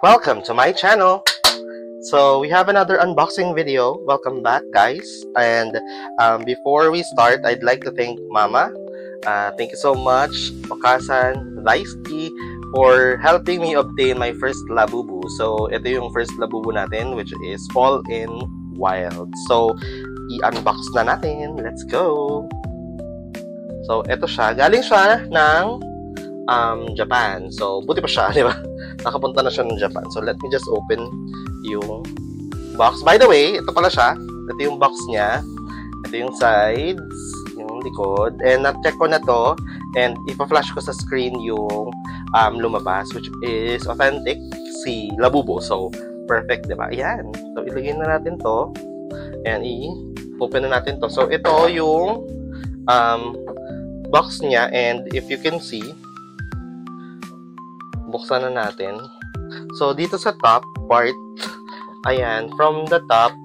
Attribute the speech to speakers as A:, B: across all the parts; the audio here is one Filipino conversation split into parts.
A: Welcome to my channel. So we have another unboxing video. Welcome back, guys. And before we start, I'd like to thank Mama. Thank you so much, Okasan, Laisky, for helping me obtain my first Labubu. So ito yung first Labubu natin, which is Fall in Wild. So i-unbox na natin. Let's go. So ito siya. Galing siya ng Japan. So buti pa siya, di ba? Nakapunta na siya ng Japan. So let me just open yung box. By the way, ito pala siya. Ito yung box niya. Ito yung sides, yung likod. And na-check ko na to. And ipa-flash ko sa screen yung lumabas, which is authentic si Labubu. So perfect, di ba? Ayan. So ilagay na natin to. And i-open na natin to. So ito yung box niya. And if you can see, buksan na natin. So, dito sa top part, ayan, from the top,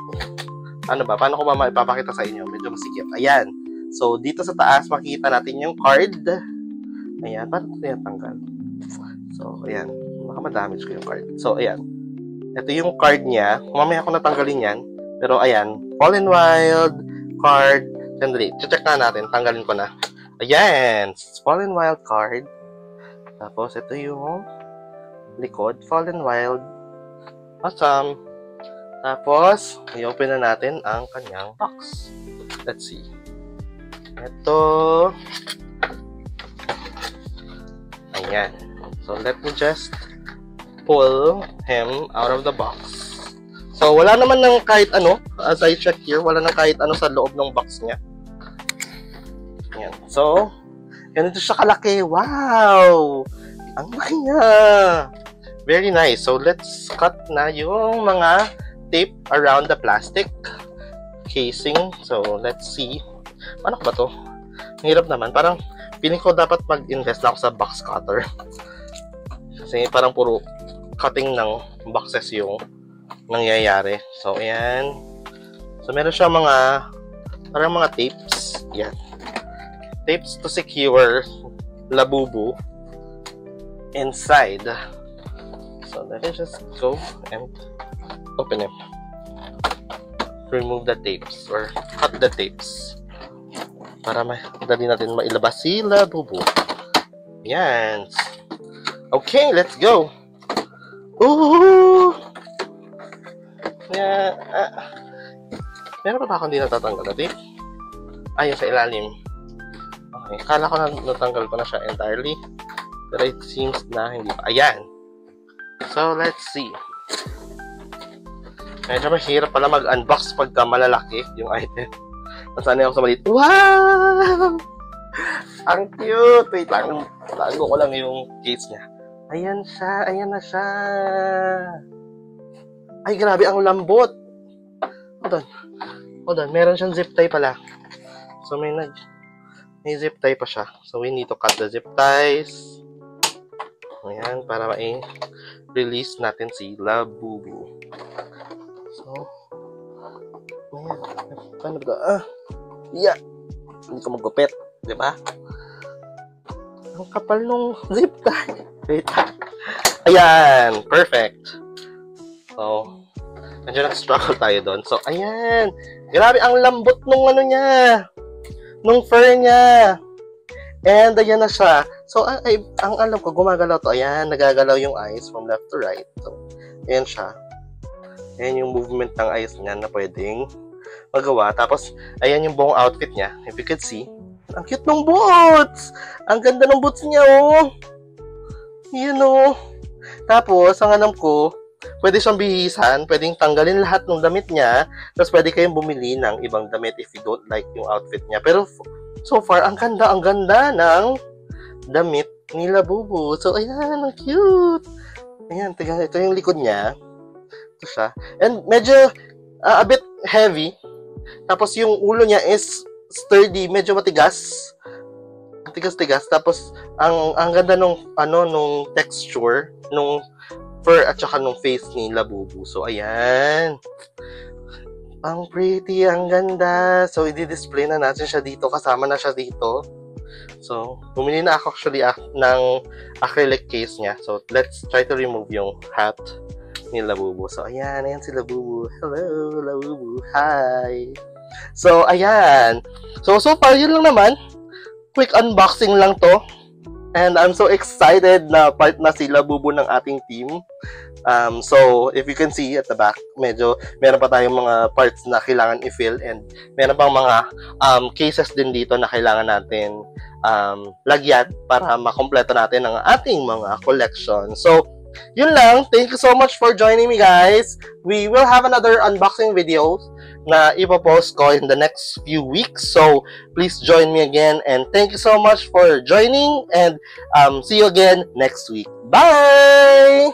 A: ano ba? Paano ko ba maipapakita sa inyo? Medyo masikip. Ayan. So, dito sa taas, makikita natin yung card. Ayan. Paano ito tanggal? So, ayan. Baka ma-damage ko yung card. So, ayan. Ito yung card niya. Mamaya ko natanggalin yan. Pero, ayan. Fall in Wild card. Sandali. Check na natin. Tanggalin ko na. Ayan. Fall in Wild card. Tapos, ito yung likod. Fall in Wild. Awesome. Tapos, i-open na natin ang kanyang box. Let's see. Ito. Ayan. So, let me just pull him out of the box. So, wala naman ng kahit ano. As I check here, wala nang kahit ano sa loob ng box niya. Ayan. So, ganito siya kalaki. Wow! Ang laki niya. Very nice. So, let's cut na yung mga tape around the plastic casing. So, let's see. Paano ko ba to? Ang hirap naman. Parang, feeling ko dapat mag-invest na ako sa box cutter. Kasi parang puro cutting ng boxes yung nangyayari. So, ayan. So, meron siya mga, parang mga tapes. Yan. Tapes to secure Labubu inside. So let me just go and open it. Remove the tapes or cut the tapes para madali natin mailabas si Labubu. Yan. Okay, let's go. Ooh! Yeah. Meron pa ba akong hindi natatanggal na tape? Ayun sa ilalim. Okay, kala ko na natanggal ko na siya entirely. Pero it seems na hindi pa. Ayan. So, let's see. Medyo mahirap pala mag-unbox pagka malalaki yung item. Nasanay ako sa maliit. Wow! Ang cute! Wait lang. Tago ko lang yung case niya. Ayan siya. Ayan na siya. Ay, grabe. Ang lambot. Hold on. Hold on. Meron siyang zip tie pala. So, may zip tie pa siya. So, we need to cut the zip ties. Ayan, para ma-release natin si Labubu. So, ayan. Paano ba? Yeah. Hindi ko magupit. Diba? Ang kapal nung zip tie. Wait. Ayan. Perfect. So, medyo nag-struggle tayo doon. So, ayan. Grabe, ang lambot nung ano niya. Nung fur niya. And ayan na siya. So, ang alam ko, gumagalaw to. Ayan, nagagalaw yung eyes from left to right. So, ayan siya. Ayan yung movement ng eyes niya na pwedeng magawa. Tapos, ayan yung buong outfit niya. If you could see. Ang cute ng boots! Ang ganda ng boots niya, oh! Yun, oh! Tapos, ang alam ko, pwede siyang bihisan. Pwedeng tanggalin lahat ng damit niya. Tapos, pwede kayong bumili ng ibang damit if you don't like yung outfit niya. Pero, so far, ang ganda ng damit ni Labubu. So, ayan, ang cute. Ayan, ito yung likod niya. Ito siya. And medyo a bit heavy. Tapos yung ulo niya is sturdy, medyo matigas. Matigas-tigas. Tapos ang ganda nung texture nung fur at saka nung face ni Labubu. So, ayan. Ang pretty, ang ganda. So, i-display na natin siya dito. Kasama na siya dito. So, bumili na ako actually ng acrylic case niya. So, let's try to remove yung hat ni Labubu. So, ayan si Labubu. Hello, Labubu. Hi! So, ayan. So far, yun lang naman. Quick unboxing lang to. And I'm so excited na part na si Labubu ng ating team. So, if you can see at the back, medyo meron pa tayong mga parts na kailangan i-fill and meron pang mga cases din dito na kailangan natin lagyan para makompleto natin ang ating mga collection. So, yun lang. Thank you so much for joining me, guys. We will have another unboxing video na ipopost ko in the next few weeks. So, please join me again and thank you so much for joining and see you again next week. Bye!